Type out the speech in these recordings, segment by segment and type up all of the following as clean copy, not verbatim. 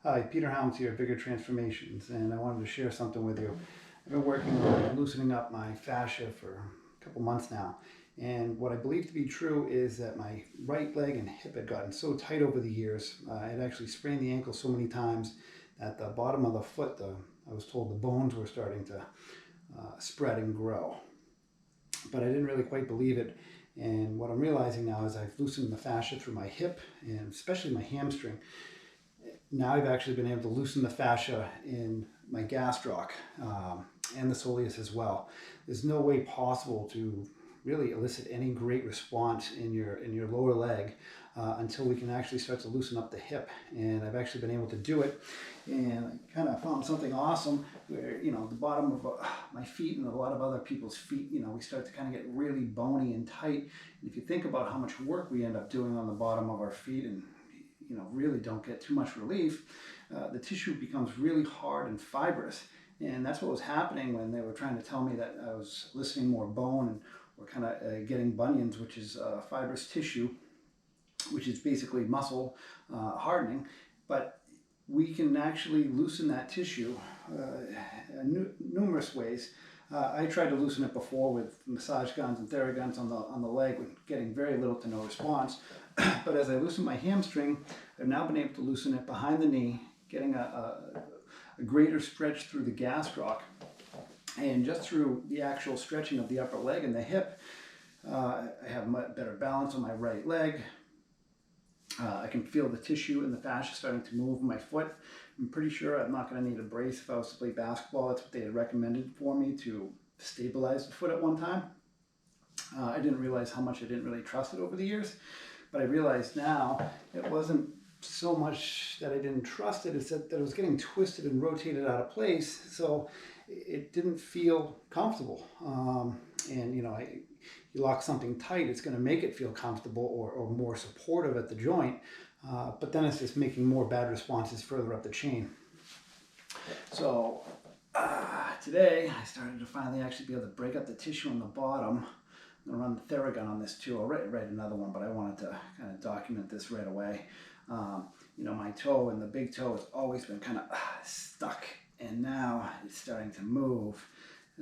Hi, Peter Helms here, Bigger Transformations, and I wanted to share something with you. I've been working on loosening up my fascia for a couple months now, and what I believe to be true is that my right leg and hip had gotten so tight over the years. I had actually sprained the ankle so many times that the bottom of the foot, I was told the bones were starting to spread and grow. But I didn't really quite believe it. And what I'm realizing now is I've loosened the fascia through my hip and especially my hamstring. Now I've actually been able to loosen the fascia in my gastroc and the soleus as well. There's no way possible to really elicit any great response in your lower leg until we can actually start to loosen up the hip. And I've actually been able to do it. And I kind of found something awesome where, you know, the bottom of my feet and a lot of other people's feet, you know, we start to kind of get really bony and tight. And if you think about how much work we end up doing on the bottom of our feet and, you know, really don't get too much relief, the tissue becomes really hard and fibrous. And that's what was happening when they were trying to tell me that I was eliciting more bone and or kind of getting bunions, which is fibrous tissue, which is basically muscle hardening. But we can actually loosen that tissue in numerous ways. I tried to loosen it before with massage guns and Theraguns on the leg, with getting very little to no response. But as I loosen my hamstring, I've now been able to loosen it behind the knee, getting a greater stretch through the gastroc. And just through the actual stretching of the upper leg and the hip, I have much better balance on my right leg. I can feel the tissue and the fascia starting to move in my foot. I'm pretty sure I'm not going to need a brace if I was to play basketball. That's what they had recommended for me to stabilize the foot at one time. I didn't realize how much I didn't really trust it over the years, but I realize now it wasn't so much that I didn't trust it, it's that it was getting twisted and rotated out of place, so it didn't feel comfortable. And you know, you lock something tight, it's going to make it feel comfortable or more supportive at the joint, but then it's just making more bad responses further up the chain. So today I started to finally actually be able to break up the tissue on the bottom. I'm going to run the Theragun on this too. I'll write another one, but I wanted to kind of document this right away. You know, my toe and the big toe has always been kind of stuck, and now it's starting to move.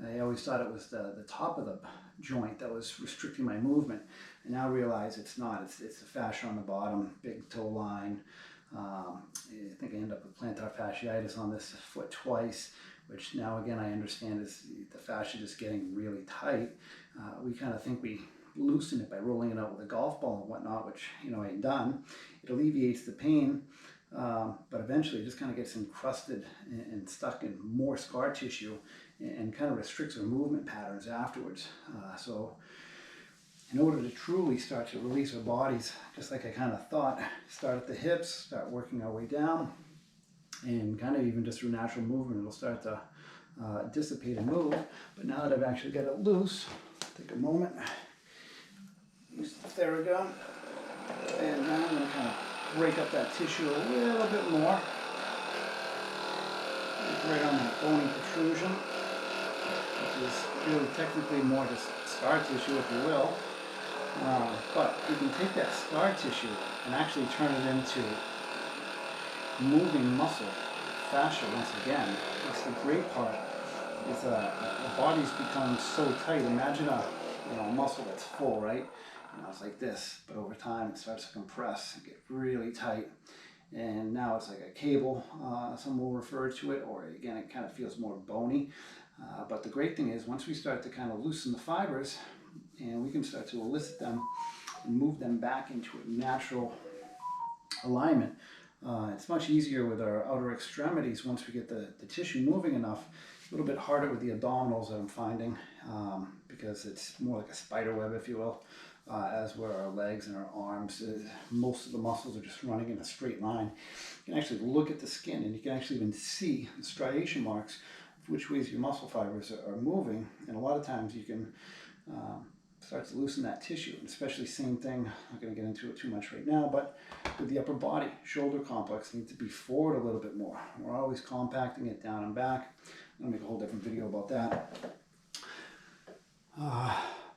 I always thought it was the top of the joint that was restricting my movement. I now realize it's not. It's the fascia on the bottom, big toe line. I think I end up with plantar fasciitis on this foot twice, which now again I understand is the fascia just getting really tight. We kind of think we loosen it by rolling it out with a golf ball and whatnot, which, you know, I ain't done. It alleviates the pain, but eventually it just kind of gets encrusted and stuck in more scar tissue and kind of restricts our movement patterns afterwards. So in order to truly start to release our bodies, just like I kind of thought, start at the hips, start working our way down, and kind of even just through natural movement, it'll start to dissipate and move. But now that I've actually got it loose, take a moment, use the Theragun, and now I'm going to kind of break up that tissue a little bit more. Right on that bony protrusion, which is really technically more just scar tissue, if you will. But you can take that scar tissue and actually turn it into moving muscle, fascia once again. That's the great part. Is the body's become so tight. Imagine a muscle that's full, right? You know, it's like this, but over time it starts to compress and get really tight. And now it's like a cable, some will refer to it, or again, it kind of feels more bony. But the great thing is once we start to kind of loosen the fibers and we can start to elicit them and move them back into a natural alignment, it's much easier with our outer extremities once we get the tissue moving enough. A little bit harder with the abdominals that I'm finding because it's more like a spider web, if you will, as were our legs and our arms. Most of the muscles are just running in a straight line. You can actually look at the skin and you can actually even see the striation marks of which ways your muscle fibers are moving. And a lot of times you can start to loosen that tissue, and especially same thing, I'm not going to get into it too much right now, but with the upper body, shoulder complex needs to be forward a little bit more. We're always compacting it down and back. I'm going to make a whole different video about that.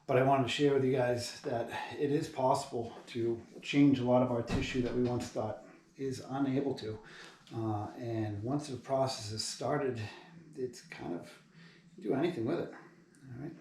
But I wanted to share with you guys that it is possible to change a lot of our tissue that we once thought is unable to. And once the process is started, it's kind of, you do anything with it. All right.